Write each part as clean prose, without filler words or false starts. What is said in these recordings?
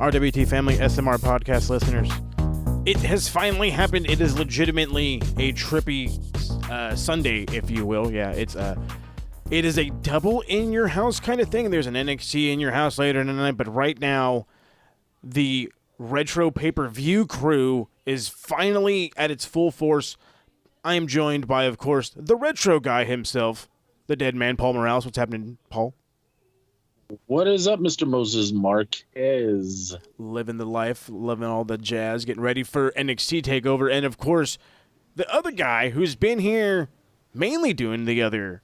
RWT family, SMR podcast listeners. It has finally happened. It is legitimately a trippy Sunday, if you will. Yeah, it is a double in your house kind of thing. There's an NXT in your house later in the night, but right now the retro pay-per-view crew is finally at its full force. I am joined by, of course, the retro guy himself, the dead man, Paul Morales. What's happening, Paul? What is up, Mr. Moses Marquez? Living the life, loving all the jazz, getting ready for NXT TakeOver. And, of course, the other guy who's been here mainly doing the other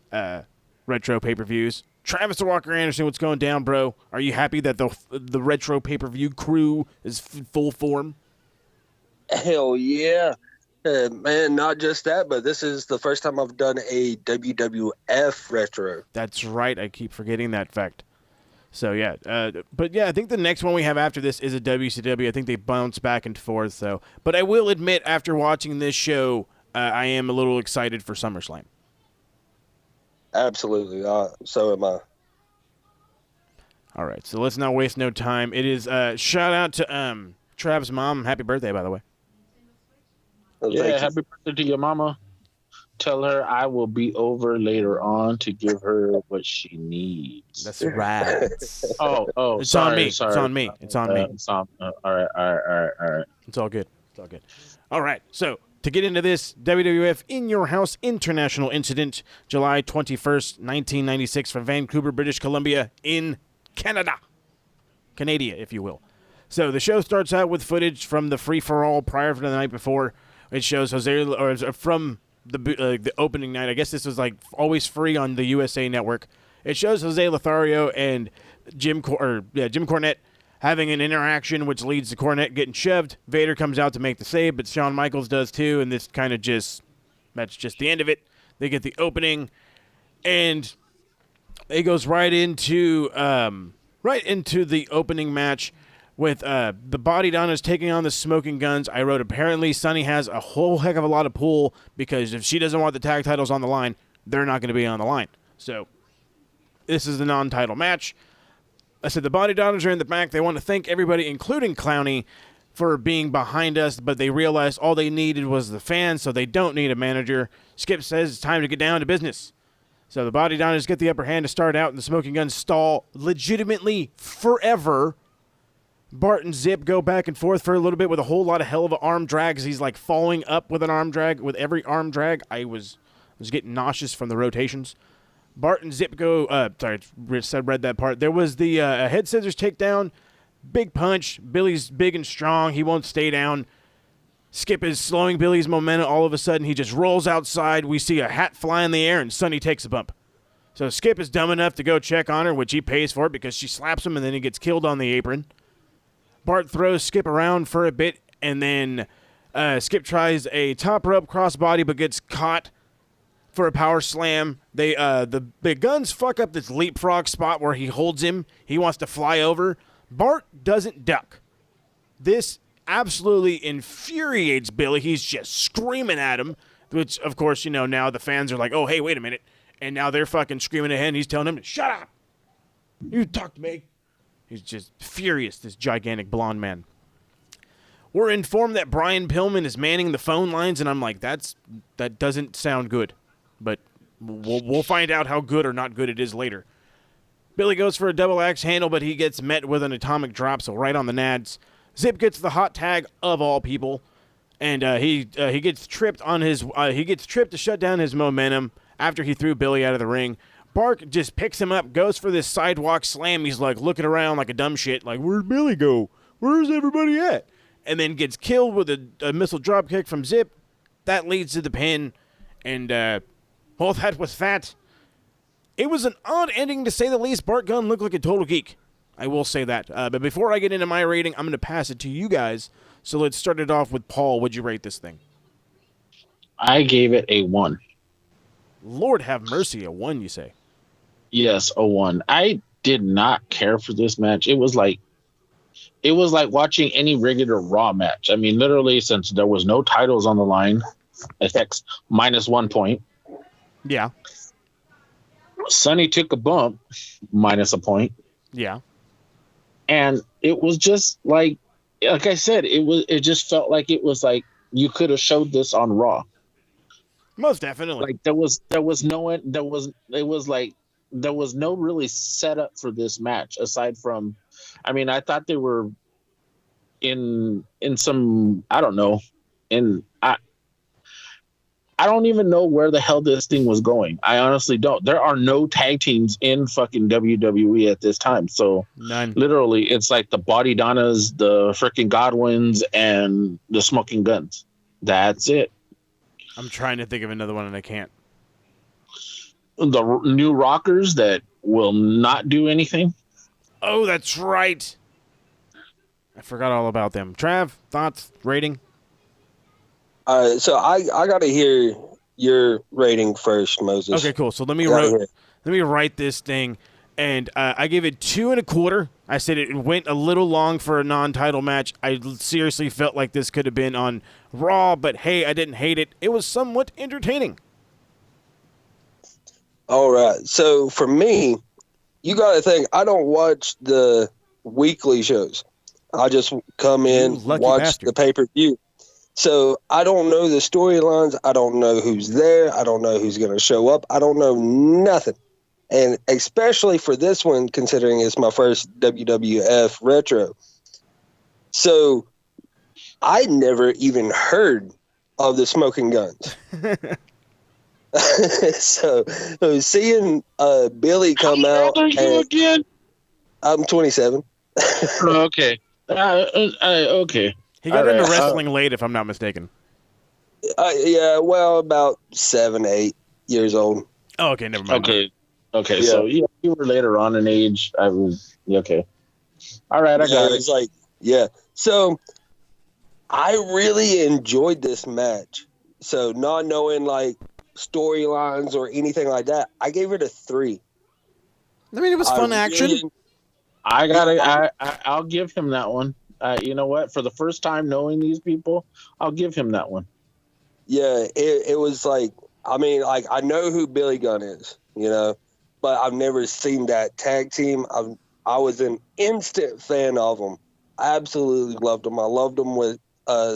retro pay-per-views, Travis the Walker Anderson. What's going down, bro? Are you happy that the retro pay-per-view crew is full form? Hell yeah. Man, not just that, but this is the first time I've done a WWF retro. That's right. I keep forgetting that fact. So, yeah. But, yeah, I think the next one we have after this is a WCW. I think they bounce back and forth. So, but I will admit, after watching this show, I am a little excited for SummerSlam. Absolutely. So am I. All right. So, let's not waste no time. It is shout out to Trav's mom. Happy birthday, by the way. Yeah, happy birthday to your mama. Tell her I will be over later on to give her what she needs. That's right. Oh, it's sorry, on me. sorry. It's on me. It's on me. All right. It's all good. It's all good. All right. So, to get into this, WWF In Your House International Incident, July 21st, 1996, from Vancouver, British Columbia, in Canada. Canada, if you will. So, the show starts out with footage from the free-for-all prior to the night before. It shows from the opening night. I guess this was like always free on the USA Network. It shows Jose Lothario and Jim Cornette having an interaction, which leads to Cornette getting shoved. Vader comes out to make the save, but Shawn Michaels does too, and this kind of that's just the end of it. They get the opening, and it goes right into the opening match with the Body Donnas taking on the Smoking Guns. I wrote, apparently Sunny has a whole heck of a lot of pull, because if she doesn't want the tag titles on the line, they're not going to be on the line. So this is the non-title match. I said the Body Donnas are in the back. They want to thank everybody, including Clowney, for being behind us, but they realized all they needed was the fans, so they don't need a manager. Skip says it's time to get down to business. So the Body Donnas get the upper hand to start out, and the Smoking Guns stall legitimately forever. Bart and Zip go back and forth for a little bit with a whole lot of hell of an arm drag, as he's like following up with an arm drag. With every arm drag, I was getting nauseous from the rotations. Bart and Zip go, read that part. There was the head scissors takedown, big punch. Billy's big and strong. He won't stay down. Skip is slowing Billy's momentum. All of a sudden, he just rolls outside. We see a hat fly in the air, and Sonny takes a bump. So Skip is dumb enough to go check on her, which he pays for because she slaps him, and then he gets killed on the apron. Bart throws Skip around for a bit, and then Skip tries a top rope crossbody but gets caught for a power slam. The Guns fuck up this leapfrog spot where he holds him. He wants to fly over. Bart doesn't duck. This absolutely infuriates Billy. He's just screaming at him, which, of course, now the fans are like, oh, hey, wait a minute. And now they're fucking screaming at him, and he's telling him to shut up. You talk to me. He's just furious, this gigantic blonde man. We're informed that Brian Pillman is manning the phone lines, and I'm like, that doesn't sound good. But we'll find out how good or not good it is later. Billy goes for a double axe handle, but he gets met with an atomic drop, so right on the nads. Zip gets the hot tag of all people, and he gets tripped to shut down his momentum after he threw Billy out of the ring. Bark just picks him up, goes for this sidewalk slam. He's like looking around like a dumb shit, like, where'd Billy go? Where's everybody at? And then gets killed with a missile drop kick from Zip. That leads to the pin. And, well, that was that. It was an odd ending, to say the least. Bart Gunn looked like a total geek. I will say that. But before I get into my rating, I'm going to pass it to you guys. So let's start it off with Paul. What'd you rate this thing? I gave it a 1. Lord have mercy, a 1, you say? Yes, a 1. I did not care for this match. It was like watching any regular Raw match. I mean, literally, since there was no titles on the line, FX -1 point. Yeah. Sonny took a bump, -1 point. Yeah. And it was just like I said, it just felt like it was like you could have showed this on Raw. Most definitely. Like there was no really setup for this match aside from, I mean, I thought they were in some, I don't know, I don't even know where the hell this thing was going. I honestly don't. There are no tag teams in fucking WWE at this time. So none. Literally, it's like the Body Donnas, the freaking Godwins, and the Smoking Guns. That's it. I'm trying to think of another one and I can't. The New Rockers that will not do anything. Oh, that's right. I forgot all about them. Trav, thoughts, rating? So I got to hear your rating first, Moses. Okay, cool. So let me write this thing, and I gave it 2 1/4. I said it went a little long for a non-title match. I seriously felt like this could have been on Raw, but hey, I didn't hate it. It was somewhat entertaining. All right. So for me, you got to think, I don't watch the weekly shows. I just come in, watch the pay-per-view. So I don't know the storylines. I don't know who's there. I don't know who's going to show up. I don't know nothing. And especially for this one, considering it's my first WWF retro. So I never even heard of the Smoking Guns. so seeing Billy come out. How old are you again? I'm 27. Okay. Okay. He got into wrestling late, if I'm not mistaken. Yeah, well, about 7, 8 years old. Oh, okay, never mind. Okay. Yeah. So you were later on in age. I was okay. All right, I got it. It's like, yeah. So I really enjoyed this match. So not knowing like storylines or anything like that, I gave it a 3. I mean, it was fun action. I'll give him that one. You know what? For the first time knowing these people, I'll give him that one. Yeah, it was like, I mean, like, I know who Billy Gunn is, you know, but I've never seen that tag team. I was an instant fan of them. I absolutely loved them. I loved them with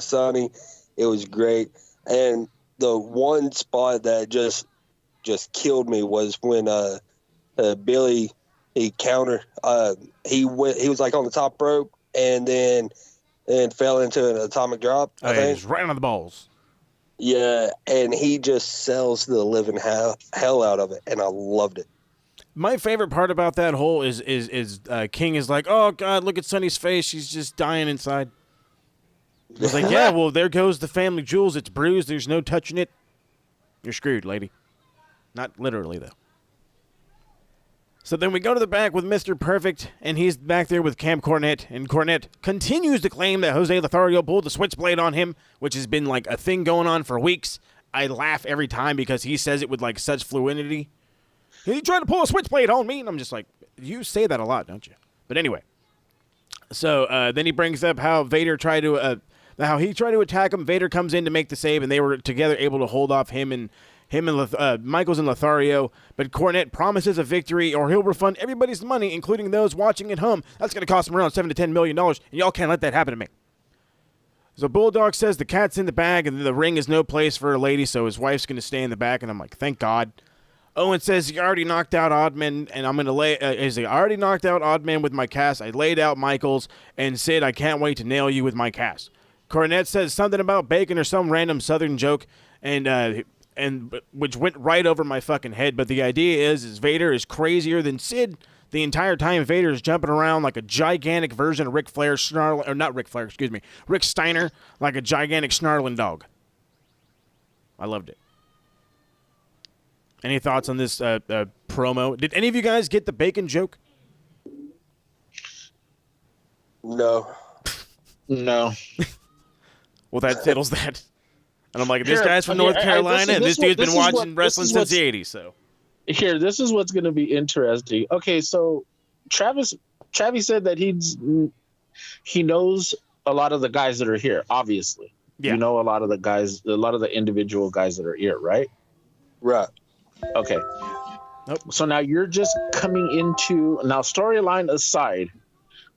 Sonny. It was great. And the one spot that just killed me was when Billy, he countered. He was like on the top rope. And then fell into an atomic drop. I think. He's right on the balls. Yeah, and he just sells the living hell out of it, and I loved it. My favorite part about that whole is King is like, oh God, look at Sonny's face, she's just dying inside. I was like, yeah, well, there goes the family jewels. It's bruised. There's no touching it. You're screwed, lady. Not literally though. So then we go to the back with Mr. Perfect, and he's back there with Cam Cornette, and Cornette continues to claim that Jose Lothario pulled the switchblade on him, which has been like a thing going on for weeks. I laugh every time because he says it with like such fluidity. He tried to pull a switchblade on me, and I'm just like, you say that a lot, don't you? But anyway, so then he brings up how Vader tried to, how he tried to attack him. Vader comes in to make the save, and they were together able to hold off him and Michaels and Lothario, but Cornette promises a victory or he'll refund everybody's money, including those watching at home. That's going to cost him around $7 to $10 million, and y'all can't let that happen to me. So Bulldog says the cat's in the bag and the ring is no place for a lady, so his wife's going to stay in the back, and I'm like, thank God. Owen says he already knocked out Oddman, and I'm going to I already knocked out Oddman with my cast. I laid out Michaels and said I can't wait to nail you with my cast. Cornette says something about bacon or some random southern joke, and which went right over my fucking head. But the idea is Vader is crazier than Sid. The entire time Vader is jumping around like a gigantic version of Ric Flair snarling, or not Ric Flair, excuse me, Rick Steiner, like a gigantic snarling dog. I loved it. Any thoughts on this promo? Did any of you guys get the bacon joke? No. No. Well, that settles that. And I'm like, this guy's from North Carolina, and this dude's been watching wrestling since the 80s, so. Here, this is what's going to be interesting. Okay, so Travis said that he knows a lot of the guys that are here, obviously. Yeah. You know a lot of the individual guys that are here, right? Right. Okay. Nope. So now you're just coming into, now storyline aside,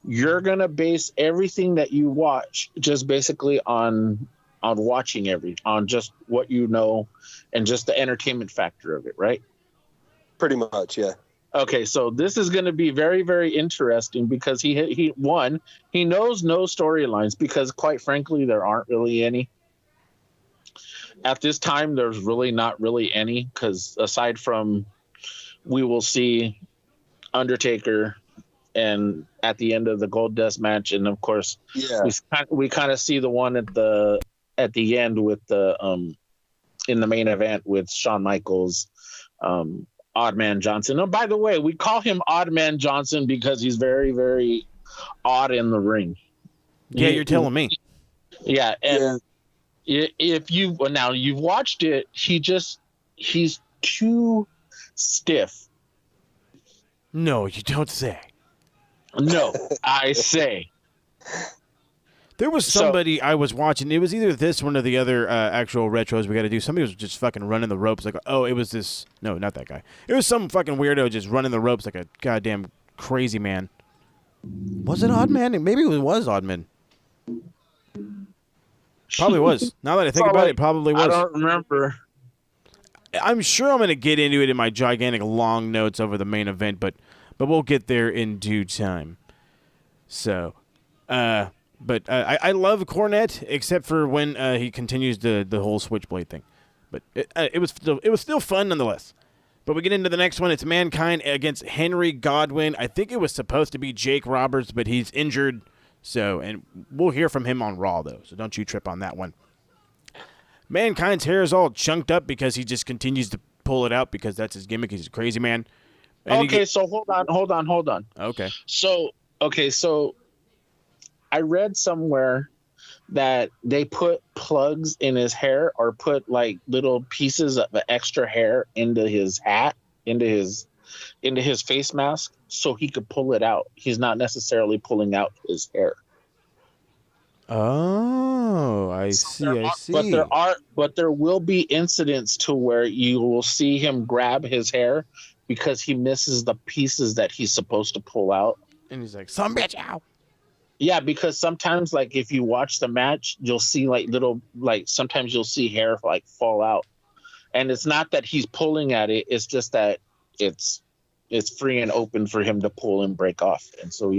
you're going to base everything that you watch just basically on watching on just what you know and just the entertainment factor of it, right? Pretty much, yeah. Okay, so this is going to be very, very interesting because he knows no storylines because, quite frankly, there aren't really any. At this time, there's really not really any because aside from we will see Undertaker and at the end of the Gold Dust match, and of course, yeah, we kind of see the one at the end with the in the main event with Shawn Michaels. Odd Man Johnson. Oh, by the way, we call him Odd Man Johnson because he's very, very odd in the ring. Yeah, you're telling me. Yeah, and if you've watched it, he's too stiff. No, you don't say. No, I say. There was somebody I was watching. It was either this one or the other actual retros we got to do. Somebody was just fucking running the ropes. Like, oh, it was this. No, not that guy. It was some fucking weirdo just running the ropes like a goddamn crazy man. Was it Odd Man? Maybe it was Odd Man. Probably was. Now that I think about it, probably was. I don't remember. I'm sure I'm going to get into it in my gigantic long notes over the main event, but we'll get there in due time. So, But I love Cornette, except for when he continues the whole switchblade thing. But it was still fun nonetheless. But we get into the next one. It's Mankind against Henry Godwinn. I think it was supposed to be Jake Roberts, but he's injured. And we'll hear from him on Raw though. So don't you trip on that one. Mankind's hair is all chunked up because he just continues to pull it out because that's his gimmick. He's a crazy man. And so hold on. Okay. So I read somewhere that they put plugs in his hair or put like little pieces of extra hair into his hat, into his face mask so he could pull it out. He's not necessarily pulling out his hair. Oh, I see. But there will be incidents to where you will see him grab his hair because he misses the pieces that he's supposed to pull out. And he's like, "Some bitch out." Yeah, because sometimes, like, if you watch the match, you'll see sometimes you'll see hair like fall out, and it's not that he's pulling at it; it's just that it's free and open for him to pull and break off, and so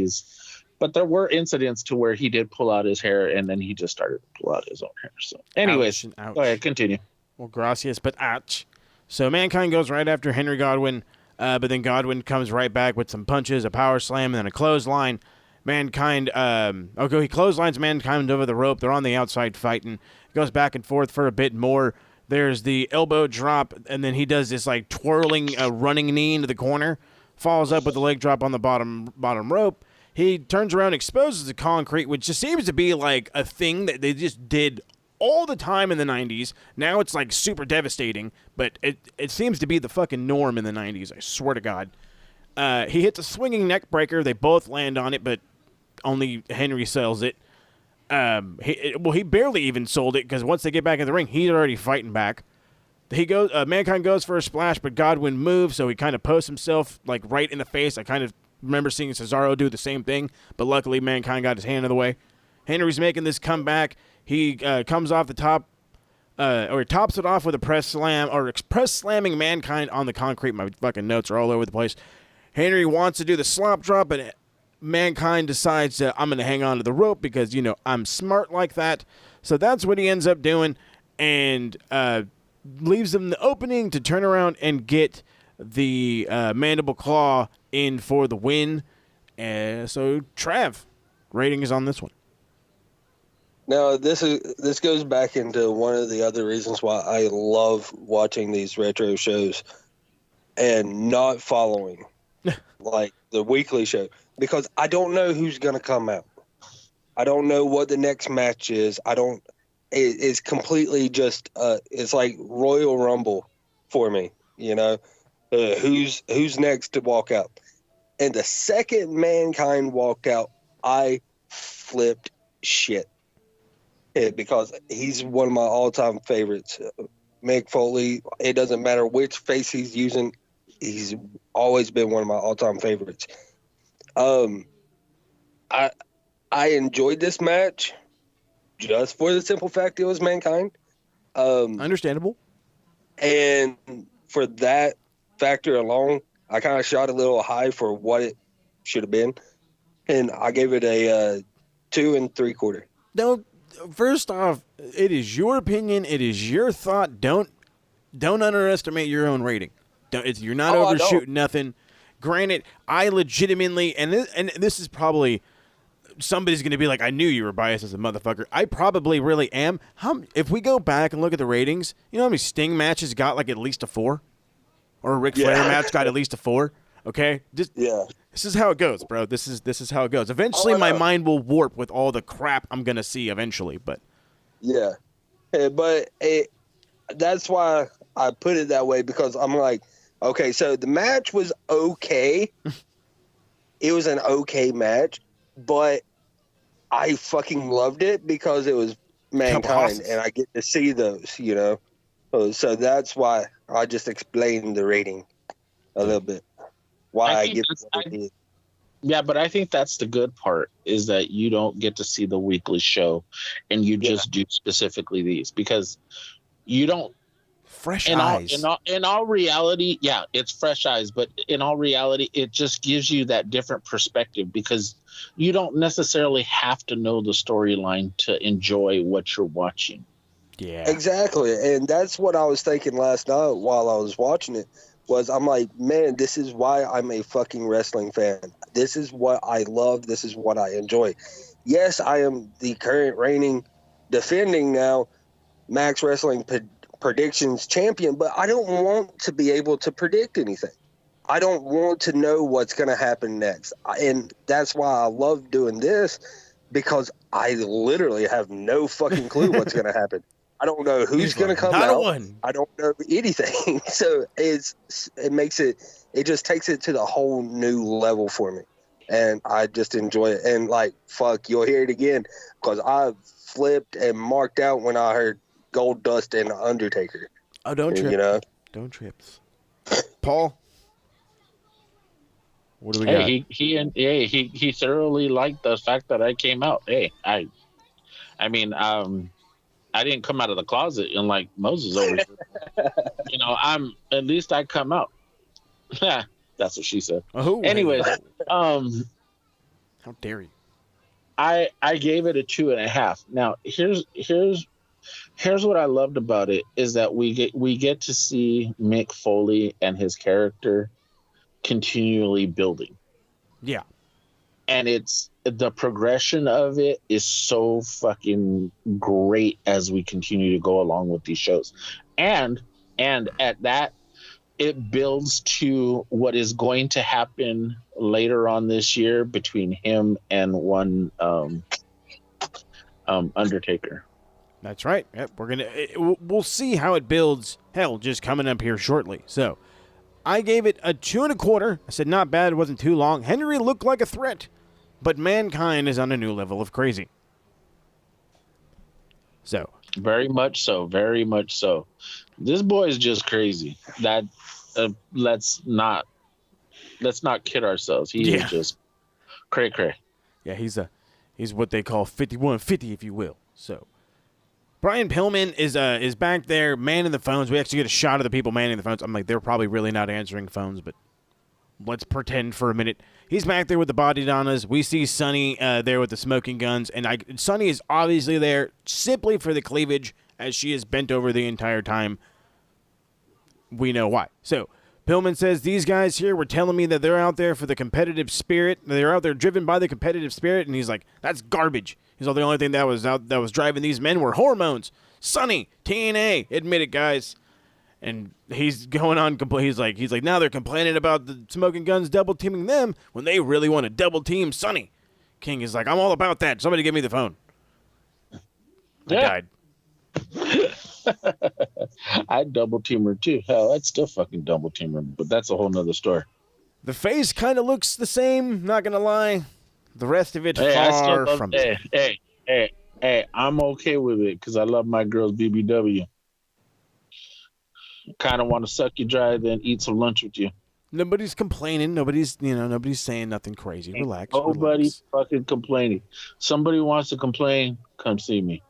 But there were incidents to where he did pull out his hair, and then he just started to pull out his own hair. So, anyways, ouch. Go ahead, continue. Well, gracias, but ouch. So Mankind goes right after Henry Godwinn, but then Godwinn comes right back with some punches, a power slam, and then a clothesline. Mankind, he clotheslines Mankind over the rope. They're on the outside fighting. It goes back and forth for a bit more. There's the elbow drop, and then he does this like twirling, running knee into the corner. Falls up with the leg drop on the bottom rope. He turns around, exposes the concrete, which just seems to be like a thing that they just did all the time in the 90s. Now it's like super devastating, but it seems to be the fucking norm in the 90s, I swear to God. He hits a swinging neck breaker. They both land on it, but only Henry sells it. He barely even sold it because once they get back in the ring, he's already fighting back. Mankind goes for a splash, but Godwinn moves, so he kind of posts himself like right in the face. I kind of remember seeing Cesaro do the same thing, but luckily Mankind got his hand in the way. Henry's making this comeback. He comes off the top, or he tops it off with a press slam, or press slamming Mankind on the concrete. My fucking notes are all over the place. Henry wants to do the slop drop, but Mankind decides that I'm going to hang on to the rope because, I'm smart like that. So that's what he ends up doing. And leaves them the opening to turn around and get the mandible claw in for the win. So, Trav, rating is on this one. Now, this goes back into one of the other reasons why I love watching these retro shows and not following like the weekly show, because I don't know who's going to come out. I don't know what the next match is. It's completely just it's like Royal Rumble for me, you know. Who's next to walk out? And the second Mankind walked out, I flipped shit. Because he's one of my all-time favorites. Mick Foley, it doesn't matter which face he's using, he's always been one of my all-time favorites. I enjoyed this match just for the simple fact it was Mankind. Understandable. And for that factor alone, I kind of shot a little high for what it should have been. And I gave it a 2 3/4. No, first off, it is your opinion. It is your thought. Don't underestimate your own rating. You're not overshooting nothing. Granted, I legitimately, and this is probably, somebody's going to be like, I knew you were biased as a motherfucker. I probably really am. If we go back and look at the ratings, you know how many Sting matches got like at least a 4? Or a Ric Flair match got at least a 4? Okay? This is how it goes, bro. This is how it goes. Eventually, my mind will warp with all the crap I'm going to see eventually, but. Yeah. But that's why I put it that way, because I'm like, okay, so the match was okay. It was an okay match, but I fucking loved it because it was Mankind, and I get to see those, you know. So that's why I just explained the rating a little bit. Why I get it. Yeah, but I think that's the good part, is that you don't get to see the weekly show, and you just do specifically these, because you don't. Fresh eyes. In all reality, yeah, it's fresh eyes, but in all reality, it just gives you that different perspective, because you don't necessarily have to know the storyline to enjoy what you're watching. Yeah, exactly. And that's what I was thinking last night while I was watching it. I'm like, man, this is why I'm a fucking wrestling fan. This is what I love. This is what I enjoy. Yes, I am the current reigning, defending now, Max Wrestling Predictions champion, but I don't want to be able to predict anything. I don't want to know what's going to happen next. And that's why I love doing this, because I literally have no fucking clue what's going to happen. I don't know who's going to come out. I don't know anything. So it just takes it to the whole new level for me. And I just enjoy it. And like, fuck, you'll hear it again, because I flipped and marked out when I heard Gold Dust and Undertaker. Oh, don't trip. You know? Don't trip. Paul? What do we got? He thoroughly liked the fact that I came out. I didn't come out of the closet and like Moses over here. You know, at least I come out. That's what she said. Oh, anyways, how dare you? I gave it a 2.5. Now here's what I loved about it, is that we get to see Mick Foley and his character continually building. Yeah. And it's the progression of it is so fucking great as we continue to go along with these shows. And at that, it builds to what is going to happen later on this year between him and one Undertaker. That's right. Yep, we'll see how it builds. Hell, just coming up here shortly. So, I gave it a 2 1/4. I said not bad. It wasn't too long. Henry looked like a threat, but Mankind is on a new level of crazy. So very much so. Very much so. This boy is just crazy. That let's not kid ourselves. He is just cray. Yeah, he's what they call 5150, if you will. So. Brian Pillman is back there manning the phones. We actually get a shot of the people manning the phones. I'm like, they're probably really not answering phones, but let's pretend for a minute. He's back there with the body donnas. We see Sonny there with the smoking guns, and Sonny is obviously there simply for the cleavage, as she is bent over the entire time. we know why. So Pillman says these guys here were telling me that they're out there for the competitive spirit. They're out there driven by the competitive spirit, and he's like, that's garbage. He's all the only thing that was driving these men were hormones. Sonny, TNA, admit it, guys. And he's going on. He's like, now they're complaining about the Smoking Guns double teaming them when they really want to double team Sonny. King is like, I'm all about that. Somebody give me the phone. I died. I'd double team her too. Hell, I'd still fucking double team her, but that's a whole nother story. The face kind of looks the same, not gonna lie. The rest of it far from. Hey, I'm okay with it because I love my girls BBW. Kind of want to suck you dry, then eat some lunch with you. Nobody's complaining. Nobody's saying nothing crazy. Relax. Nobody's fucking complaining. Somebody wants to complain, come see me.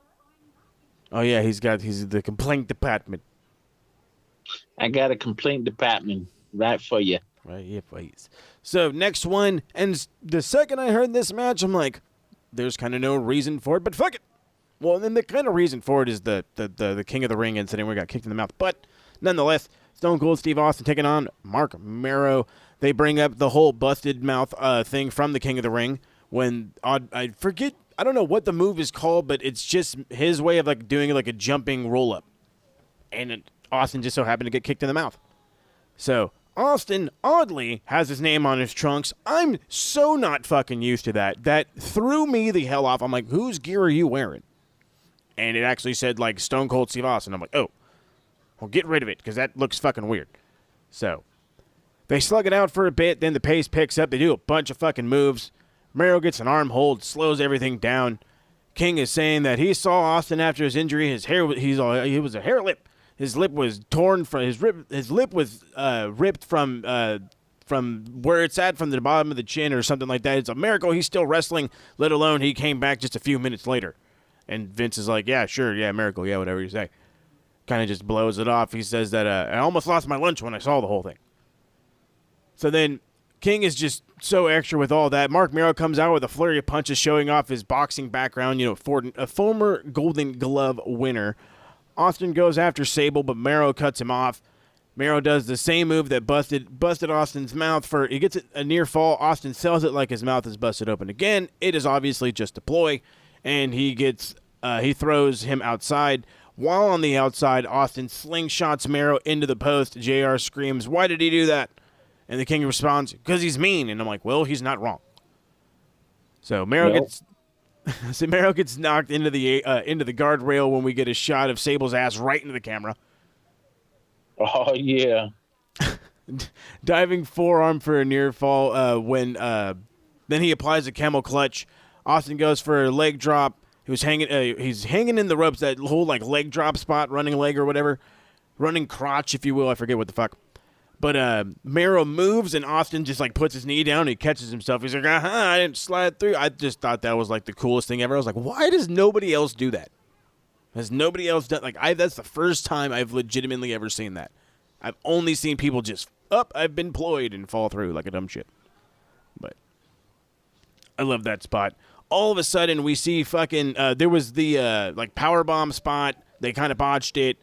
Oh yeah, he's the complaint department. I got a complaint department right for you. Right, yeah, please. So next one, and the second I heard this match, I'm like, there's kind of no reason for it, but fuck it. Well, then the kind of reason for it is the King of the Ring incident where he got kicked in the mouth. But nonetheless, Stone Cold Steve Austin taking on Mark Mero. They bring up the whole busted mouth thing from the King of the Ring when I forget. I don't know what the move is called, but it's just his way of like doing like a jumping roll up, and Austin just so happened to get kicked in the mouth. So Austin oddly has his name on his trunks. I'm so not fucking used to that. That threw me the hell off. I'm like, whose gear are you wearing? And it actually said like Stone Cold Steve Austin. I'm like, oh, well, get rid of it because that looks fucking weird. So they slug it out for a bit. Then the pace picks up. They do a bunch of fucking moves. Mero gets an arm hold, slows everything down. King is saying that he saw Austin after his injury. His hair, he was a hair lip. His lip was torn from his lip was ripped from where it's at, from the bottom of the chin or something like that. It's a miracle he's still wrestling, let alone he came back just a few minutes later. And Vince is like, yeah, sure, yeah, miracle, yeah, whatever you say. Kind of just blows it off. He says that I almost lost my lunch when I saw the whole thing. So then King is just so extra with all that. Mark Mero comes out with a flurry of punches showing off his boxing background, for a former Golden Glove winner. Austin goes after Sable, but Mero cuts him off. Mero does the same move that busted Austin's mouth for. He gets a near fall. Austin sells it like his mouth is busted open again. It is obviously just a ploy, and he throws him outside. While on the outside, Austin slingshots Mero into the post. JR screams, "Why did he do that?" And the King responds, "Because he's mean." And I'm like, well, he's not wrong. So Mero gets knocked into the guardrail when we get a shot of Sable's ass right into the camera. Oh yeah. Diving forearm for a near fall. Then he applies a camel clutch. Austin goes for a leg drop. He's hanging in the ropes, that whole like leg drop spot, running leg or whatever, running crotch, if you will. I forget what the fuck. But Mero moves, and Austin just like puts his knee down. And he catches himself. He's like, I didn't slide through. I just thought that was like the coolest thing ever. I was like, why does nobody else do that? Has nobody else done that's the first time I've legitimately ever seen that. I've only seen people just I've been ployed and fall through like a dumb shit. But I love that spot. All of a sudden, we see fucking there was the like power bomb spot. They kind of botched it,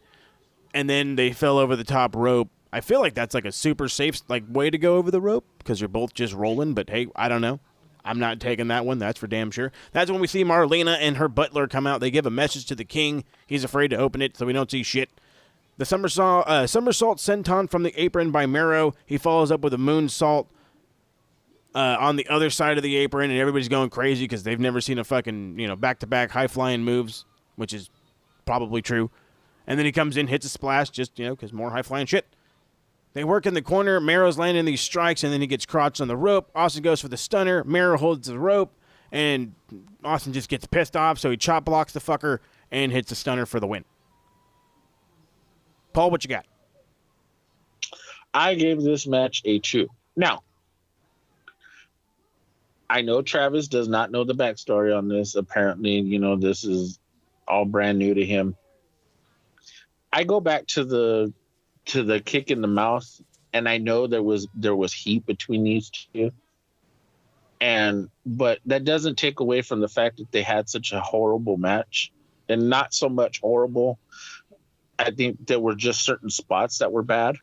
and then they fell over the top rope. I feel like that's like a super safe like way to go over the rope because you're both just rolling. But hey, I don't know. I'm not taking that one. That's for damn sure. That's when we see Marlena and her butler come out. They give a message to the King. He's afraid to open it, so we don't see shit. The somersault senton from the apron by Mero. He follows up with a moonsault on the other side of the apron, and everybody's going crazy because they've never seen a fucking back-to-back high-flying moves, which is probably true. And then he comes in, hits a splash, just because more high-flying shit. They work in the corner. Mero's landing these strikes, and then he gets crotched on the rope. Austin goes for the stunner. Mero holds the rope, and Austin just gets pissed off, so he chop blocks the fucker and hits the stunner for the win. Paul, what you got? I gave this match a 2. Now, I know Travis does not know the backstory on this. Apparently, this is all brand new to him. I go back to the kick in the mouth, and I know there was heat between these two, but that doesn't take away from the fact that they had such a horrible match, and not so much horrible. I think there were just certain spots that were bad.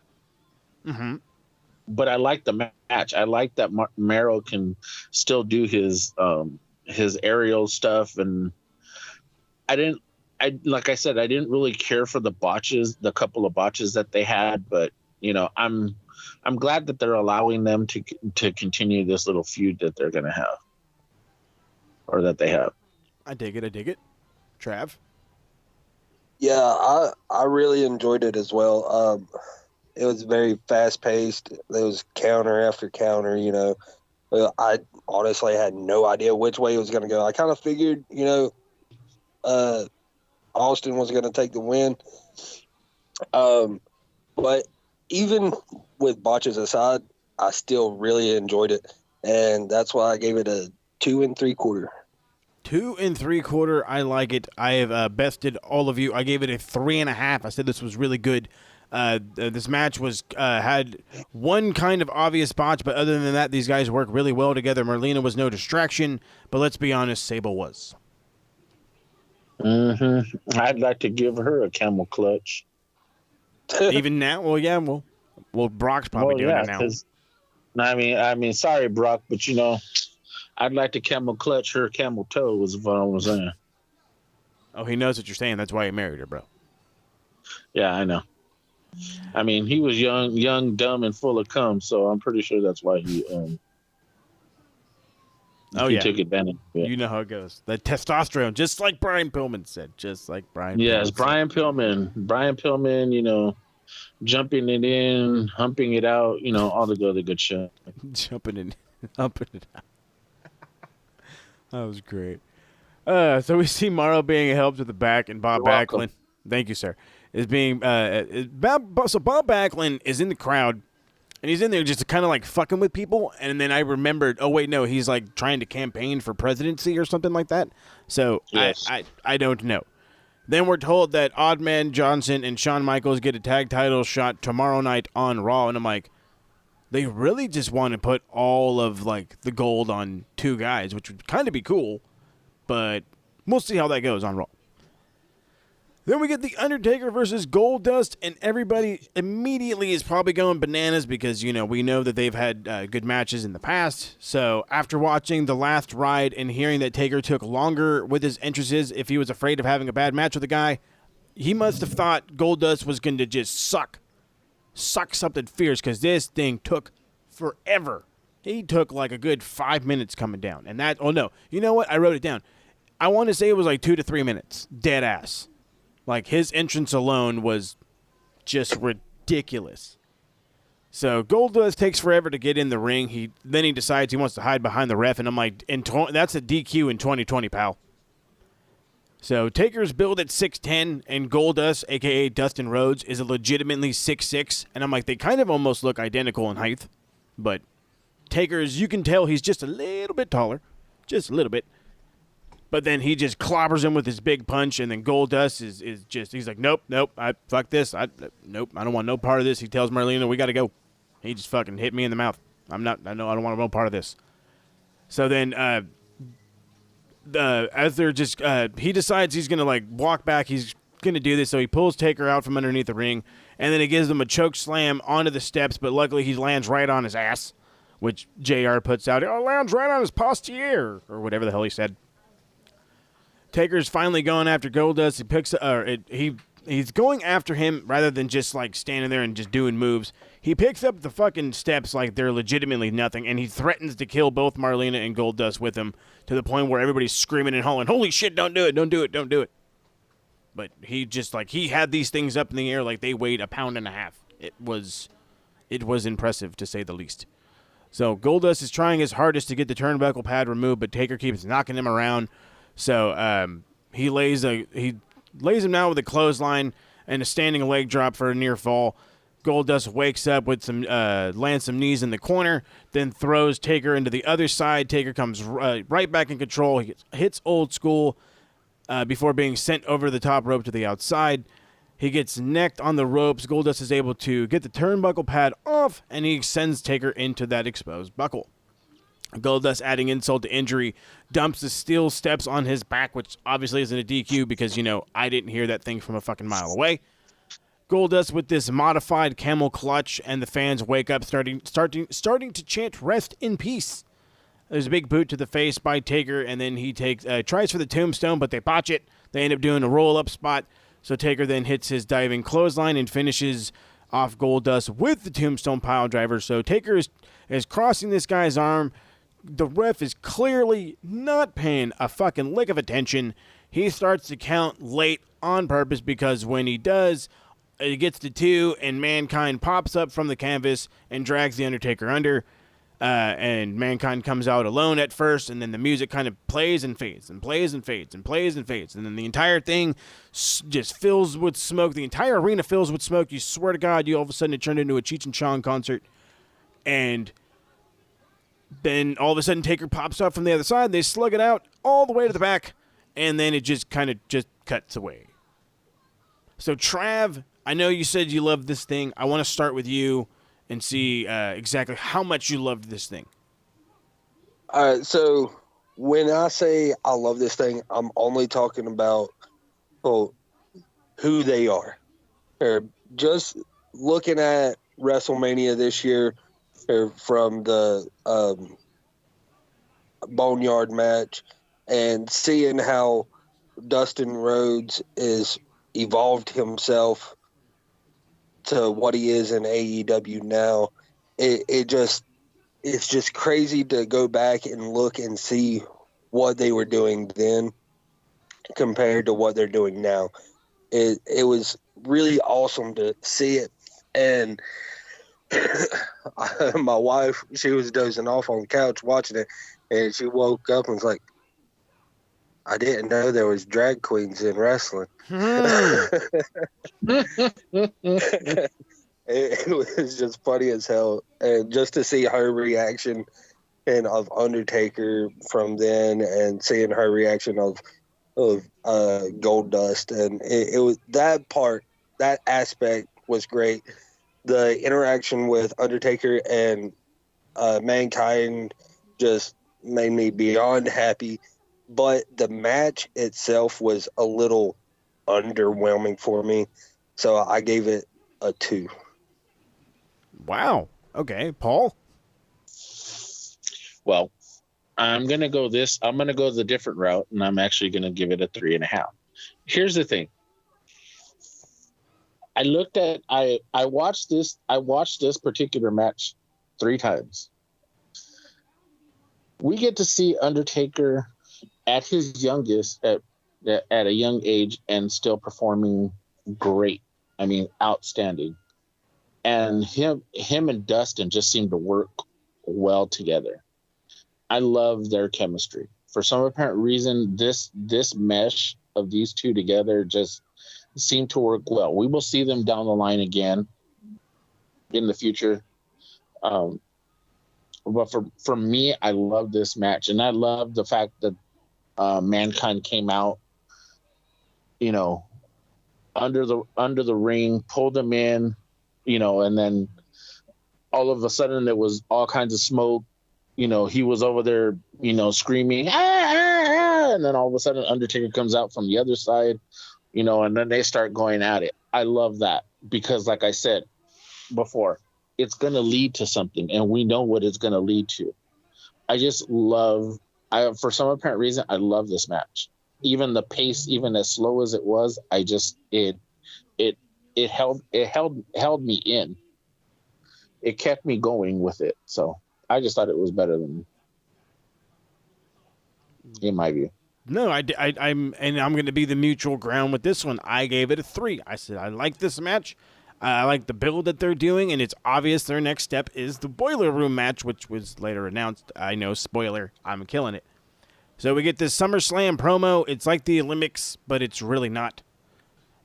But I like the match. I like that Mero can still do his aerial stuff, and like I said, I didn't really care for the botches, the couple of botches that they had, but I'm glad that they're allowing them to continue this little feud that they're gonna have, or that they have. I dig it. Trav? Yeah, I really enjoyed it as well. It was very fast paced. There was counter after counter. I honestly had no idea which way it was going to go. I kind of figured, Austin was going to take the win. But even with botches aside, I still really enjoyed it, and that's why I gave it a 2 3/4. 2 3/4. I like it. I have bested all of you. I gave it a 3.5. I said this was really good. This match was had one kind of obvious botch, but other than that, these guys work really well together. Marlena was no distraction, but let's be honest, Sable was. I'd like to give her a camel clutch. Even now? Well, yeah. Well, Brock's probably doing it now. I mean, sorry, Brock, but I'd like to camel clutch her camel toe. Was what I was saying. Oh, he knows what you're saying. That's why he married her, bro. Yeah, I know. I mean, he was young, dumb, and full of cum, so I'm pretty sure that's why he took advantage of it. You know how it goes. The testosterone, just like Brian Pillman said. Yes, Brian Pillman, jumping it in, humping it out, all the other good shit. Jumping in, humping it out. That was great. So we see Morrow being helped with the back, and Bob Backlund. Thank you, sir. Is being so Bob Backlund is in the crowd, and he's in there just kind of like fucking with people. And then I remembered, oh wait, no, he's like trying to campaign for presidency or something like that. So yes. I don't know. Then we're told that Oddman Johnson and Shawn Michaels get a tag title shot tomorrow night on Raw, and I'm like, they really just want to put all of like the gold on two guys, which would kind of be cool, but we'll see how that goes on Raw. Then we get The Undertaker versus Goldust, and everybody immediately is probably going bananas because, we know that they've had good matches in the past. So after watching The Last Ride and hearing that Taker took longer with his entrances if he was afraid of having a bad match with a guy, he must have thought Goldust was going to just suck something fierce because this thing took forever. He took like a good 5 minutes coming down. And that, oh no, you know what? I wrote it down. I want to say it was like 2 to 3 minutes. Dead ass. Like, his entrance alone was just ridiculous. So, Goldust takes forever to get in the ring. Then he decides he wants to hide behind the ref, and I'm like, that's a DQ in 2020, pal. So, Taker's billed at 6'10", and Goldust, a.k.a. Dustin Rhodes, is a legitimately 6'6", and I'm like, they kind of almost look identical in height. But Taker's, you can tell he's just a little bit taller. Just a little bit. But then he just clobbers him with his big punch, and then Goldust is just, he's like, nope, fuck this. Nope, I don't want no part of this. He tells Marlena, we got to go. He just fucking hit me in the mouth. I don't want no part of this. So then, as they're just, he decides he's going to, like, walk back. He's going to do this, so he pulls Taker out from underneath the ring, and then he gives him a choke slam onto the steps, but luckily he lands right on his ass, which JR puts out, lands right on his postier, or whatever the hell he said. Taker's finally going after Goldust. He's going after him rather than just like standing there and just doing moves. He picks up the fucking steps like they're legitimately nothing, and he threatens to kill both Marlena and Goldust with him to the point where everybody's screaming and hollering, "Holy shit! Don't do it! Don't do it! Don't do it!" But he just he had these things up in the air like they weighed 1.5 pounds. It was impressive to say the least. So Goldust is trying his hardest to get the turnbuckle pad removed, but Taker keeps knocking him around. So he lays him down with a clothesline and a standing leg drop for a near fall. Goldust wakes up with lands some knees in the corner, then throws Taker into the other side. Taker comes right back in control. He hits Old School before being sent over the top rope to the outside. He gets necked on the ropes. Goldust is able to get the turnbuckle pad off, and he sends Taker into that exposed buckle. Goldust, adding insult to injury, dumps the steel steps on his back, which obviously isn't a DQ because, I didn't hear that thing from a fucking mile away. Goldust with this modified camel clutch, and the fans wake up, starting to chant "Rest in peace." There's a big boot to the face by Taker, and then he tries for the tombstone, but they botch it. They end up doing a roll-up spot, so Taker then hits his diving clothesline and finishes off Goldust with the tombstone pile driver. So Taker is crossing this guy's arm. The ref is clearly not paying a fucking lick of attention. He starts to count late on purpose because when he does, it gets to 2, and Mankind pops up from the canvas and drags the Undertaker under. And Mankind comes out alone at first, and then the music kind of plays and fades and plays and fades and plays and fades. And then the entire thing just fills with smoke. The entire arena fills with smoke. You swear to God, all of a sudden it turned into a Cheech and Chong concert. And then all of a sudden Taker pops up from the other side. They slug it out all the way to the back, and then it just kind of just cuts away. So Trav, I know you said you loved this thing. I want to start with you and see exactly how much you loved this thing. All right, so when I say I love this thing, I'm only talking about who they are. Or just looking at WrestleMania this year, or from the Boneyard match, and seeing how Dustin Rhodes is evolved himself to what he is in AEW now, it's just crazy to go back and look and see what they were doing then compared to what they're doing now. It was really awesome to see it. And my wife, she was dozing off on the couch watching it, and she woke up and was like, I didn't know there was drag queens in wrestling. It was just funny as hell. And just to see her reaction and of Undertaker from then, and seeing her reaction of Goldust, and it was that aspect was great. The interaction with Undertaker and Mankind just made me beyond happy. But the match itself was a little underwhelming for me, so I gave it a 2. Wow. Okay, Paul? Well, I'm going to go the different route, and I'm actually going to give it a 3.5. Here's the thing. I watched this particular match 3 times. We get to see Undertaker at his youngest, at a young age, and still performing great. I mean, outstanding. And him and Dustin just seem to work well together. I love their chemistry. For some apparent reason, this mesh of these two together just seemed to work well. We will see them down the line again in the future. But for me, I love this match, and I love the fact that Mankind came out, under the ring, pulled him in, and then all of a sudden there was all kinds of smoke. He was over there, screaming, and then all of a sudden Undertaker comes out from the other side, and then they start going at it. I love that because, like I said before, it's going to lead to something, and we know what it's going to lead to. For some apparent reason, I love this match. Even the pace, even as slow as it was, it held me in. It kept me going with it. So I just thought it was better than, in my view. No, I'm going to be the mutual ground with this one. I gave it a 3. I said I like this match. I like the build that they're doing, and it's obvious their next step is the Boiler Room match, which was later announced. I know, spoiler, I'm killing it. So we get this SummerSlam promo. It's like the Olympics, but it's really not.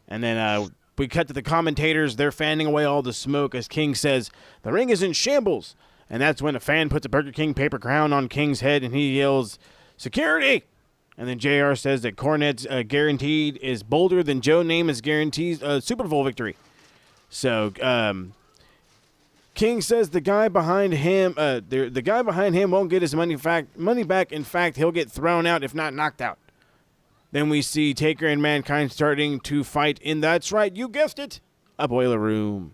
And then we cut to the commentators. They're fanning away all the smoke as King says, the ring is in shambles. And that's when a fan puts a Burger King paper crown on King's head, and he yells, security! And then JR says that Cornette's guaranteed is bolder than Joe Namath's guarantees Super Bowl victory. So King says the guy behind him won't get his money back. In fact, he'll get thrown out if not knocked out. Then we see Taker and Mankind starting to fight in, that's right, you guessed it, a boiler room.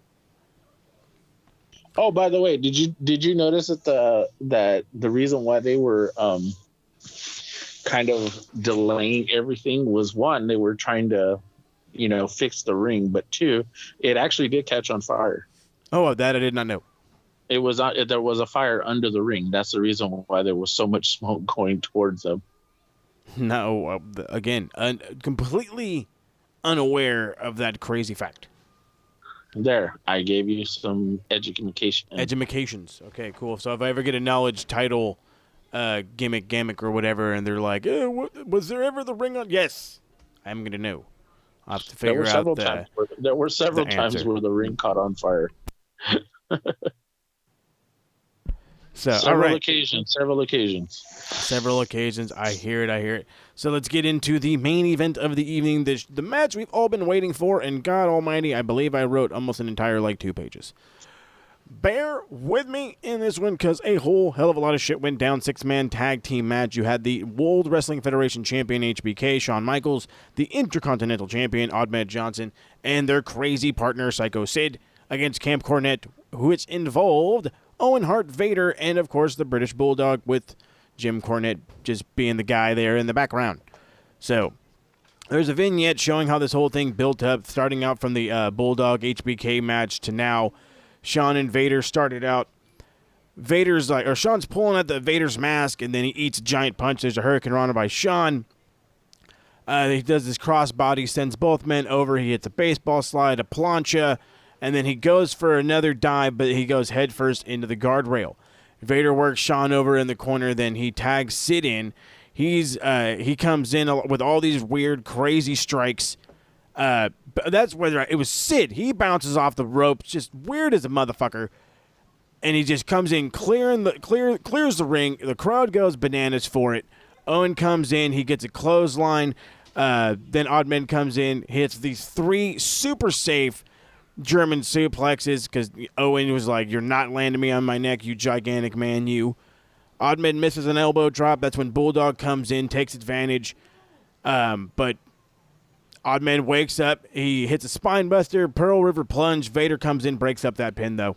Oh, by the way, did you notice that the reason why they were kind of delaying everything was, one, they were trying to, fix the ring, but two, it actually did catch on fire. Oh, that I did not know. There was a fire under the ring. That's the reason why there was so much smoke going towards them. No, again, completely unaware of that crazy fact. There, I gave you some education. Edumacations. Okay, cool. So if I ever get a knowledge title, gimmick or whatever, and they're like, was there ever the ring on? Yes, I'm gonna know. I'll have to figure out there were several times where the ring caught on fire. So several occasions. Several occasions. I hear it. So let's get into the main event of the evening. The match we've all been waiting for, and God almighty, I believe I wrote almost an entire 2 pages. Bear with me in this one, because a whole hell of a lot of shit went down. 6-man tag team match. You had the World Wrestling Federation champion HBK, Shawn Michaels, the Intercontinental champion, Ahmed Johnson, and their crazy partner, Psycho Sid, against Camp Cornette, which involved Owen Hart, Vader, and of course the British Bulldog, with Jim Cornette just being the guy there in the background. So there's a vignette showing how this whole thing built up, starting out from the Bulldog HBK match to now. Shawn and Vader started out. Shawn's pulling at the Vader's mask, and then he eats a giant punch. There's a Hurricane Rana by Shawn. He does this crossbody, sends both men over. He hits a baseball slide, a plancha, and then he goes for another dive, but he goes headfirst into the guardrail. Vader works Shawn over in the corner, then he tags Sid in. He comes in with all these weird, crazy strikes. That's whether it was Sid. He bounces off the ropes, just weird as a motherfucker. And he just comes in, clears the ring. The crowd goes bananas for it. Owen comes in, he gets a clothesline. Then Oddman comes in, hits these 3 super safe German suplexes, because Owen was like, "You're not landing me on my neck, you gigantic man, you." Oddman misses an elbow drop. That's when Bulldog comes in, takes advantage. But Oddman wakes up. He hits a spine buster, Pearl River plunge. Vader comes in, breaks up that pin, though.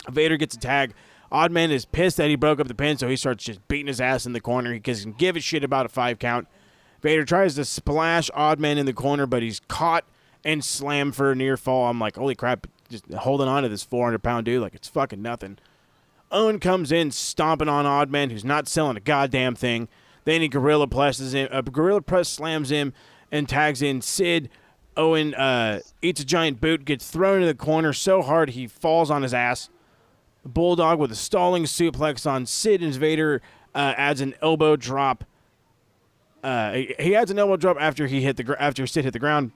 Vader gets a tag. Oddman is pissed that he broke up the pin, so he starts just beating his ass in the corner. He doesn't give a shit about a 5 count. Vader tries to splash Oddman in the corner, but he's caught and slammed for a near fall. I'm like, holy crap, just holding on to this 400-pound dude like it's fucking nothing. Owen comes in, stomping on Oddman, who's not selling a goddamn thing. Then he gorilla press slams him and tags in Sid. Owen eats a giant boot, gets thrown into the corner so hard he falls on his ass. Bulldog with a stalling suplex on Sid, and Vader adds an elbow drop. He adds an elbow drop after Sid hit the ground.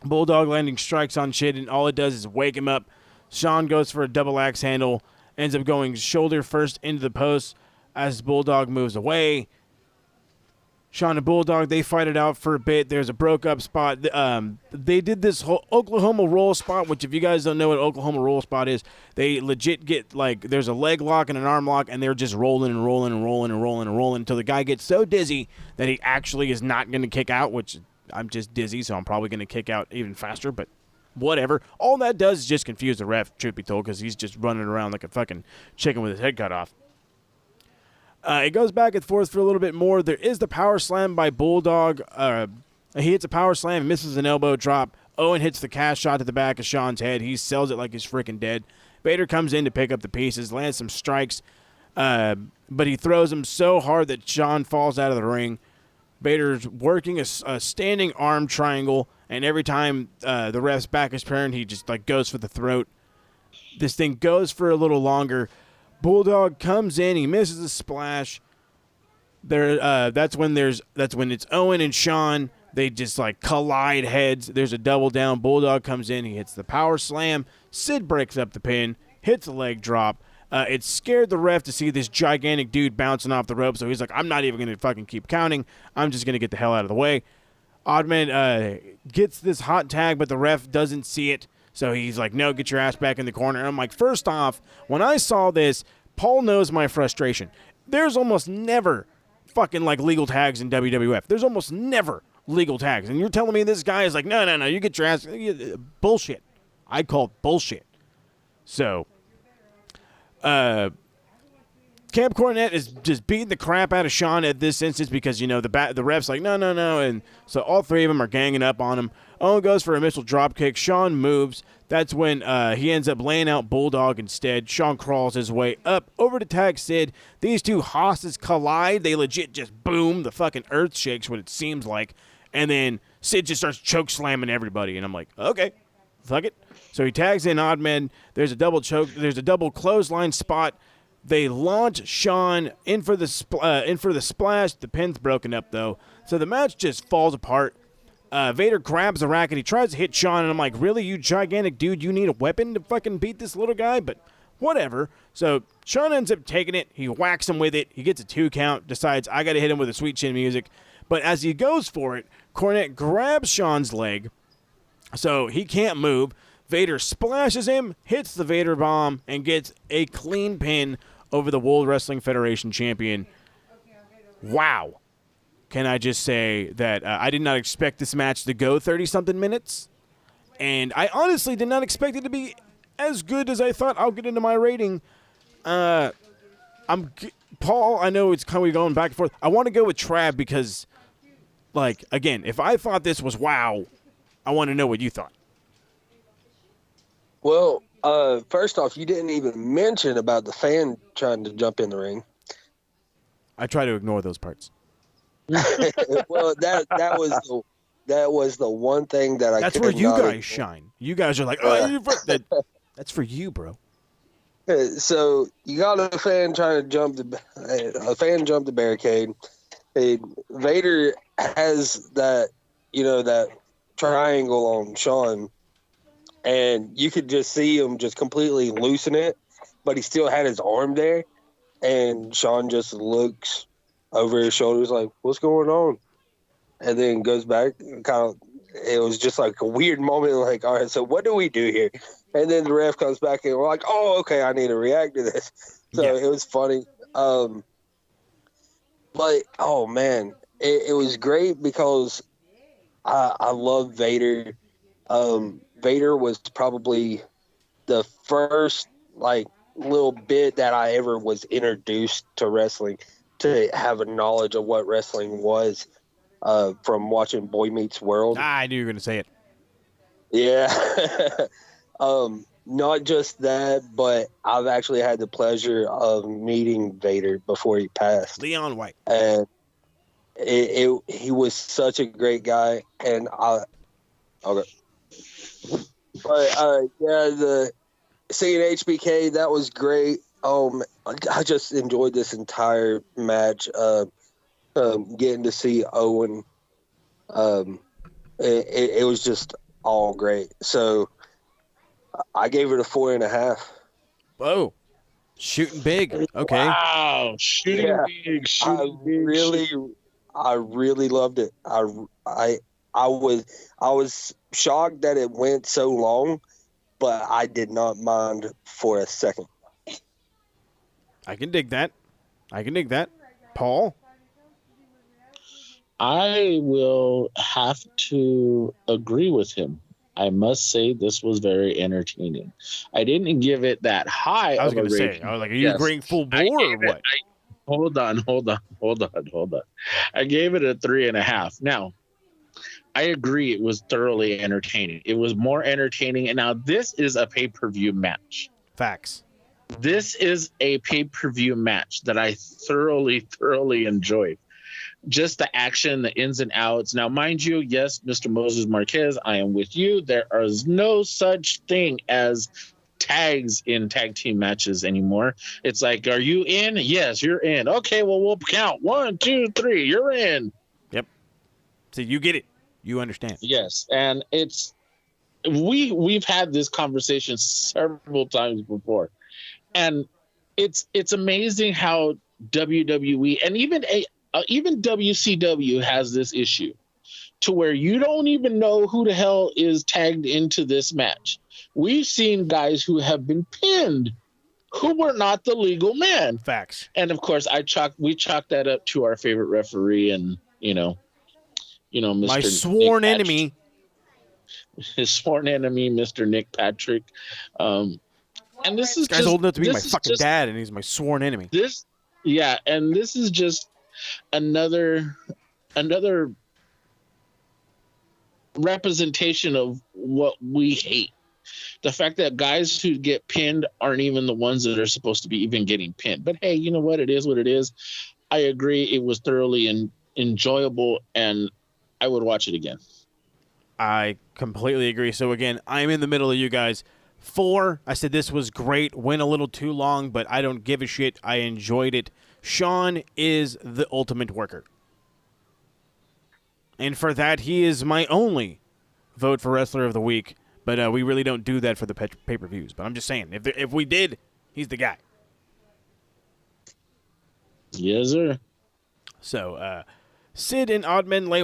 Bulldog landing strikes on Sid, and all it does is wake him up. Shawn goes for a double axe handle, ends up going shoulder first into the post as Bulldog moves away. Shawn and Bulldog, they fight it out for a bit. There's a broke up spot. They did this whole Oklahoma roll spot, which if you guys don't know what Oklahoma roll spot is, they legit get there's a leg lock and an arm lock, and they're just rolling until the guy gets so dizzy that he actually is not going to kick out, which I'm just dizzy, so I'm probably going to kick out even faster, but whatever. All that does is just confuse the ref, truth be told, because he's just running around like a fucking chicken with his head cut off. It goes back and forth for a little bit more. There is the power slam by Bulldog. He hits a power slam, misses an elbow drop. Owen hits the cash shot to the back of Shawn's head. He sells it like he's freaking dead. Vader comes in to pick up the pieces, lands some strikes, but he throws him so hard that Shawn falls out of the ring. Vader's working a standing arm triangle, and every time the ref's back is turned, he just goes for the throat. This thing goes for a little longer. Bulldog comes in, he misses a splash. That's when it's Owen and Shawn. They just collide heads. There's a double down. Bulldog comes in, he hits the power slam. Sid breaks up the pin, hits a leg drop. It scared the ref to see this gigantic dude bouncing off the rope, so he's like, I'm not even going to fucking keep counting. I'm just going to get the hell out of the way. Oddman gets this hot tag, but the ref doesn't see it, so he's like, no, get your ass back in the corner. And I'm like, first off, when I saw this, Paul knows my frustration. There's almost never fucking legal tags in WWF. There's almost never legal tags. And you're telling me this guy is like, no, you get your ass. Bullshit. I called bullshit. So, Camp Cornette is just beating the crap out of Shawn at this instance because, the ref's like, no. And so all three of them are ganging up on him. Owen goes for a missile drop kick. Shawn moves. That's when he ends up laying out Bulldog instead. Shawn crawls his way up over to tag Sid. These two hosses collide. They legit just boom. The fucking earth shakes, what it seems like. And then Sid just starts choke slamming everybody. And I'm like, okay, fuck it. So he tags in Oddman. There's a double clothesline spot. They launch Shawn in for the splash. The pin's broken up, though. So the match just falls apart. Vader grabs a racket. He tries to hit Shawn, and I'm like, really, you gigantic dude? You need a weapon to fucking beat this little guy? But whatever. So Shawn ends up taking it. He whacks him with it. He gets a 2 count, decides, I got to hit him with a sweet chin music. But as he goes for it, Cornette grabs Shawn's leg, so he can't move. Vader splashes him, hits the Vader bomb, and gets a clean pin over the World Wrestling Federation champion. Wow. Can I just say that I did not expect this match to go 30-something minutes, and I honestly did not expect it to be as good as I thought. I'll get into my rating. Paul, I know it's kind of going back and forth. I want to go with Trav because, again, if I thought this was wow, I want to know what you thought. Well, first off, you didn't even mention about the fan trying to jump in the ring. I try to ignore those parts. Well, that was the one thing that I. That's where you guys shine. You guys are like, that's for you, bro. So you got a fan trying to jump the barricade. Vader has that triangle on Shawn, and you could just see him just completely loosen it, but he still had his arm there, and Shawn just looks over his shoulders like, what's going on? And then goes back. It was just like a weird moment, like, all right, so what do we do here? And then the ref comes back and we're like, oh, okay, I need to react to this. So It was funny. But, oh, man, it was great because I love Vader. Vader was probably the first, little bit that I ever was introduced to wrestling, to have a knowledge of what wrestling was from watching Boy Meets World. I knew you were going to say it. Yeah. Not just that, but I've actually had the pleasure of meeting Vader before he passed. Leon White. And he was such a great guy. And okay. But, the seeing HBK, that was great. I just enjoyed this entire match. Getting to see Owen, it was just all great. So I gave it a 4.5. Whoa, shooting big. Okay. Wow, shooting big. I really loved it. I was shocked that it went so long, but I did not mind for a second. I can dig that. Paul? I will have to agree with him. I must say this was very entertaining. I didn't give it that high. I was going to say, are you agreeing full bore or what? Hold on. I gave it a 3.5. Now, I agree it was thoroughly entertaining. It was more entertaining. And now this is a pay-per-view match. Facts. This is a pay-per-view match that I thoroughly enjoyed. Just the action, the ins and outs. Now, mind you, yes, Mr. Moses Marquez, I am with you. There is no such thing as tags in tag team matches anymore. It's like, are you in? Yes, you're in. Okay, well, we'll count 1, 2, 3. You're in. Yep. So you get it. You understand. Yes, and we've had this conversation several times before. And it's amazing how WWE and even WCW has this issue to where you don't even know who the hell is tagged into this match. We've seen guys who have been pinned who were not the legal men. Facts. And of course, we chalked that up to our favorite referee and Mr. my sworn enemy. his sworn enemy, Mr. Nick Patrick. And this is This guy's just, old enough to be my this is fucking just dad, and he's my sworn enemy. this, yeah, and this is just another representation of what we hate. The fact that guys who get pinned aren't even the ones that are supposed to be even getting pinned. But hey, you know what? It is what it is. I agree. It was thoroughly enjoyable, and I would watch it again. I completely agree. So again, I'm in the middle of you guys. 4, I said this was great. Went a little too long, but I don't give a shit. I enjoyed it. Shawn is the ultimate worker. And for that, he is my only vote for Wrestler of the Week. But we really don't do that for the pay-per-views. But I'm just saying, if we did, he's the guy. Yes, sir. So, Sid and Oddman lay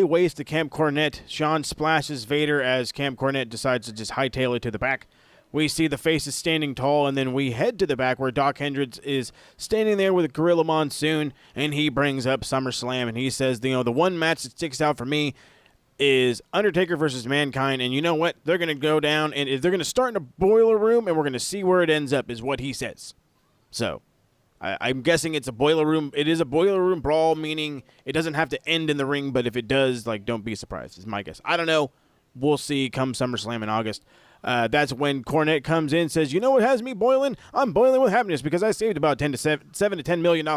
waste to Camp Cornette. Shawn splashes Vader as Camp Cornette decides to just hightail it to the back. We see the faces standing tall, and then we head to the back where Doc Hendricks is standing there with Gorilla Monsoon, and he brings up SummerSlam, and he says, the one match that sticks out for me is Undertaker versus Mankind, and you know what? They're going to go down, and they're going to start in a boiler room, and we're going to see where it ends up, is what he says. So, I'm guessing it's a boiler room. It is a boiler room brawl, meaning it doesn't have to end in the ring, but if it does, don't be surprised, is my guess. I don't know. We'll see come SummerSlam in August. That's when Cornette comes in and says, you know what has me boiling? I'm boiling with happiness because I saved about $7 to $10 million.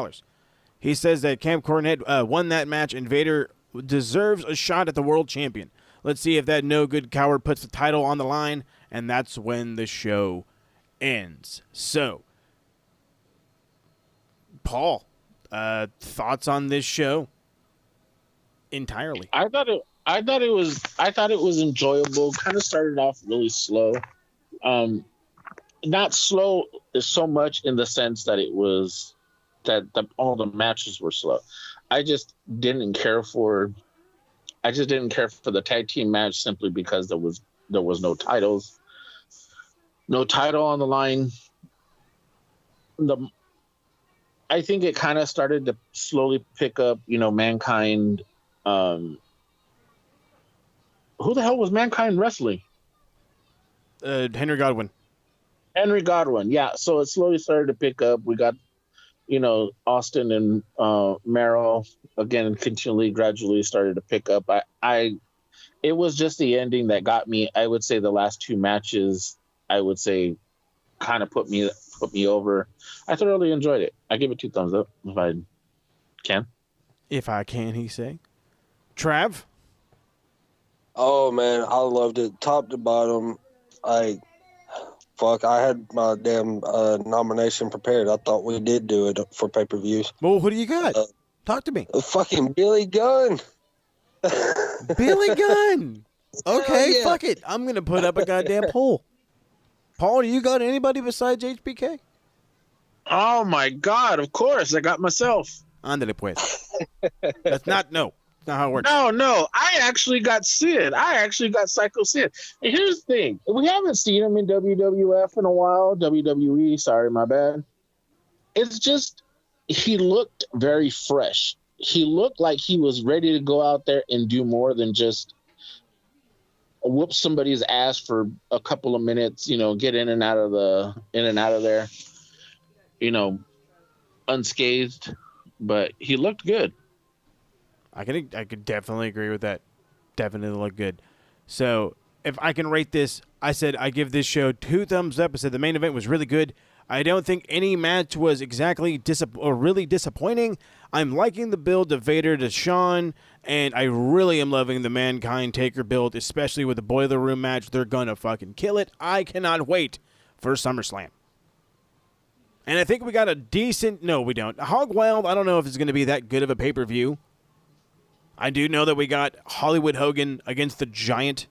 He says that Camp Cornette won that match, and Vader deserves a shot at the world champion. Let's see if that no good coward puts the title on the line, and that's when the show ends. So, Paul, thoughts on this show entirely? I thought it was enjoyable. Kind of started off really slow. Not slow so much in the sense that it was that all the matches were slow. I just didn't care for the tag team match simply because there was no titles, no title on the line. I think it kind of started to slowly pick up, Mankind. Who the hell was Mankind wrestling? Henry Godwin. Henry Godwin, yeah. So it slowly started to pick up. We got, Austin and Merrill again, gradually started to pick up. It was just the ending that got me. I would say the last 2 matches, kind of put me over. I thoroughly enjoyed it. I give it 2 thumbs up if I can. If I can, he say. Trav? Oh man, I loved it, top to bottom. I had my damn nomination prepared. I thought we did do it for pay-per-views. Well, who do you got? Talk to me. Fucking Billy Gunn. Billy Gunn. Okay, yeah. fuck it. I'm gonna put up a goddamn poll. Paul, do you got anybody besides HBK? Oh my God! Of course, I got myself. Ándale pues. That's not how it works. No. I actually got Sid. I actually got Psycho Sid. And here's the thing: we haven't seen him in WWF in a while. WWE, sorry, my bad. It's just he looked very fresh. He looked like he was ready to go out there and do more than just whoop somebody's ass for a couple of minutes. Get in and out of there. Unscathed, but he looked good. I could definitely agree with that. Definitely look good. So if I can rate this, I said I give this show 2 thumbs up. I said the main event was really good. I don't think any match was exactly really disappointing. I'm liking the build of Vader to Shawn, and I really am loving the Mankind Taker build, especially with the Boiler Room match. They're gonna fucking kill it. I cannot wait for SummerSlam. And I think we got a decent... No, we don't. Hog Wild, I don't know if it's going to be that good of a pay-per-view. I do know that we got Hollywood Hogan against the Giant.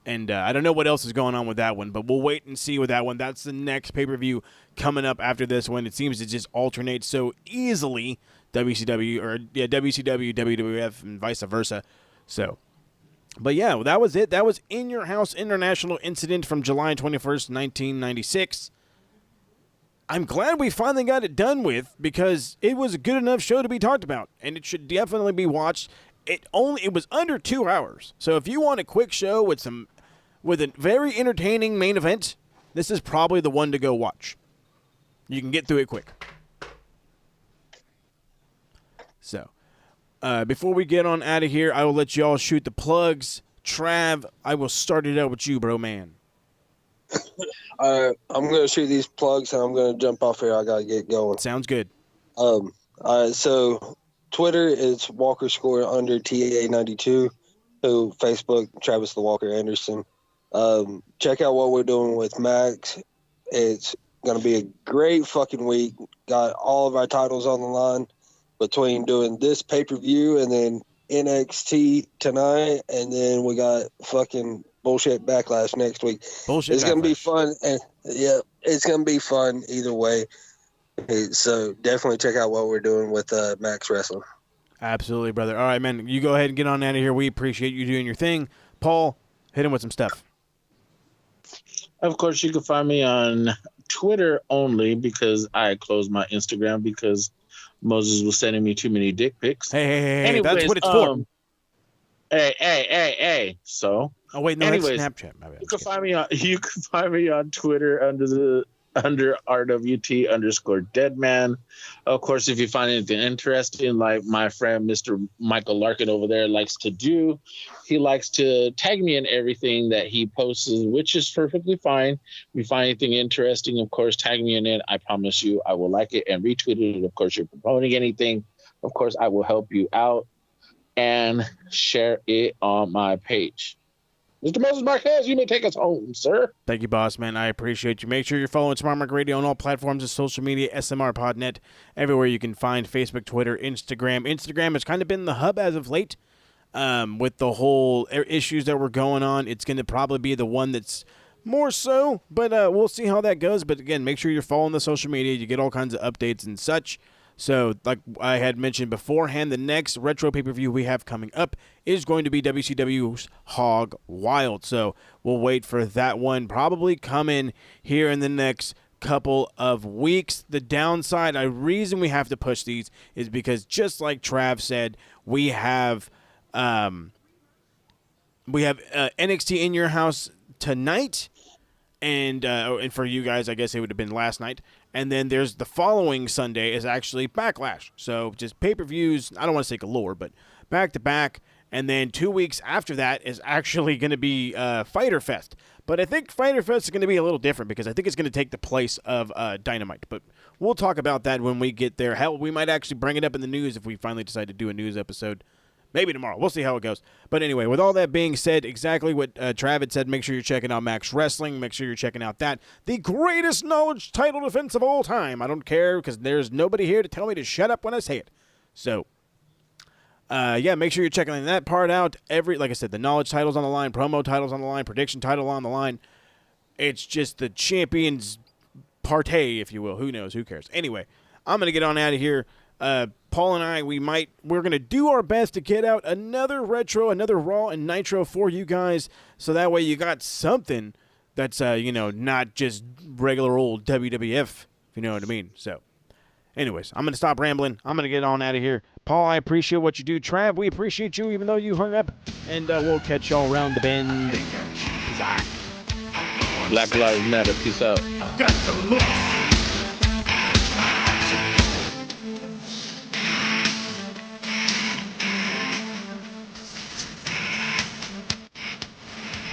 And I don't know what else is going on with that one, but we'll wait and see with that one. That's the next pay-per-view coming up after this one. It seems to just alternate so easily, WCW, WWF, and vice versa. So, but yeah, that was it. That was In Your House International Incident from July 21st, 1996. I'm glad we finally got it done with because it was a good enough show to be talked about, and it should definitely be watched. it was under 2 hours. So if you want a quick show with a very entertaining main event, this is probably the one to go watch. You can get through it quick. So, before we get on out of here, I will let you all shoot the plugs. Trav, I will start it out with you, bro, man. I'm going to shoot these plugs, and I'm going to jump off here. I got to get going. Sounds good. So Twitter is Walker_TA92. Who Facebook Travis the Walker Anderson. Check out what we're doing with Max. It's going to be a great fucking week. Got all of our titles on the line between doing this pay-per-view and then NXT tonight, and then we got fucking bullshit backlash next week. It's going to be fun, and yeah, it's going to be fun either way. So definitely check out what we're doing with Max Wrestling. Absolutely, brother. All right, man, you go ahead and get on out of here. We appreciate you doing your thing. Paul, hit him with some stuff. Of course, you can find me on Twitter only because I closed my Instagram because Moses was sending me too many dick pics. Hey, anyways, that's what it's for. Hey. So. Oh wait, no, anyways, that's Snapchat. My bad. You can find me on Twitter under RWT_Deadman. Of course, if you find anything interesting, like my friend Mr. Michael Larkin over there likes to do, he likes to tag me in everything that he posts, which is perfectly fine. If you find anything interesting, of course, tag me in it. I promise you I will like it and retweet it. Of course, you're promoting anything. Of course, I will help you out and share it on my page. Mr. Moses Marquez, you may take us home, sir. Thank you, boss, man. I appreciate you. Make sure you're following Smart Mark Radio on all platforms of social media, SMR Podnet, everywhere you can find Facebook, Twitter, Instagram. Instagram has kind of been the hub as of late with the whole issues that were going on. It's going to probably be the one that's more so, but we'll see how that goes. But, again, make sure you're following the social media. You get all kinds of updates and such. So, like I had mentioned beforehand, the next retro pay-per-view we have coming up is going to be WCW's Hog Wild. So, we'll wait for that one. Probably coming here in the next couple of weeks. The downside, the reason we have to push these is because, just like Trav said, we have NXT in your house tonight. And for you guys, I guess it would have been last night. And then there's the following Sunday is actually Backlash. So just pay-per-views, I don't want to say galore, but back-to-back. And then 2 weeks after that is actually going to be Fyter Fest. But I think Fyter Fest is going to be a little different because I think it's going to take the place of Dynamite. But we'll talk about that when we get there. Hell, we might actually bring it up in the news if we finally decide to do a news episode. Maybe tomorrow. We'll see how it goes. But anyway, with all that being said, exactly what Travis said, make sure you're checking out Max Wrestling. Make sure you're checking out that. The greatest knowledge title defense of all time. I don't care because there's nobody here to tell me to shut up when I say it. So, make sure you're checking that part out. Like I said, the knowledge title's on the line, promo title's on the line, prediction title on the line. It's just the champions partay, if you will. Who knows? Who cares? Anyway, I'm going to get on out of here. Paul and I, we're going to do our best to get out another retro, another Raw and Nitro for you guys, so that way you got something that's, not just regular old WWF, if you know what I mean. So, anyways, I'm going to stop rambling. I'm going to get on out of here. Paul, I appreciate what you do. Trav, we appreciate you, even though you hung up, and we'll catch y'all around the bend. Black Lives Matter. Peace out. Got the look.